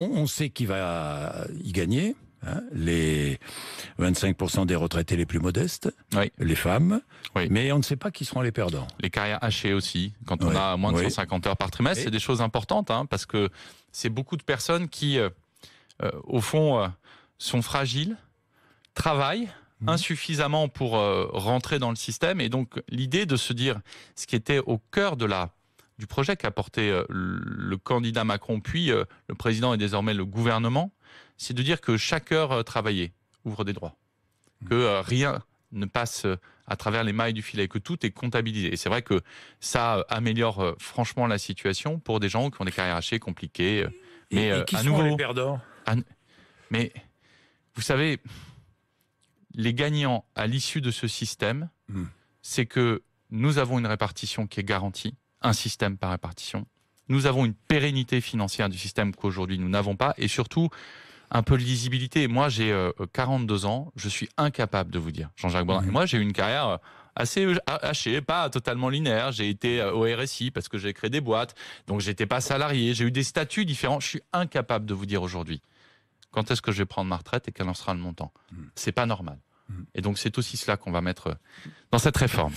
On sait qui va y gagner. Hein, les 25% des retraités les plus modestes, Oui. les femmes, Oui. mais on ne sait pas qui seront les perdants. Les carrières hachées aussi, quand on a moins de 150 heures par trimestre, c'est des choses importantes, hein, parce que c'est beaucoup de personnes qui, au fond, sont fragiles, travaillent insuffisamment pour rentrer dans le système, et donc l'idée de se dire, ce qui était au cœur du projet qu'a porté le candidat Macron, puis le président et désormais le gouvernement, c'est de dire que chaque heure travaillée ouvre des droits, que rien ne passe à travers les mailles du filet, que tout est comptabilisé. Et c'est vrai que ça améliore franchement la situation pour des gens qui ont des carrières hachées compliquées. Mais et qui à seront nouveau, les perdants? mais vous savez, les gagnants à l'issue de ce système, c'est que nous avons une répartition qui est garantie, un système par répartition. Nous avons une pérennité financière du système qu'aujourd'hui nous n'avons pas, et surtout un peu de lisibilité. Moi, j'ai 42 ans, je suis incapable de vous dire, Jean-Jacques Bourdin. Et moi, j'ai eu une carrière assez hachée, pas totalement linéaire. J'ai été au RSI parce que j'ai créé des boîtes, donc j'étais pas salarié. J'ai eu des statuts différents. Je suis incapable de vous dire aujourd'hui quand est-ce que je vais prendre ma retraite et quel en sera le montant. C'est pas normal. Et donc, c'est aussi cela qu'on va mettre dans cette réforme.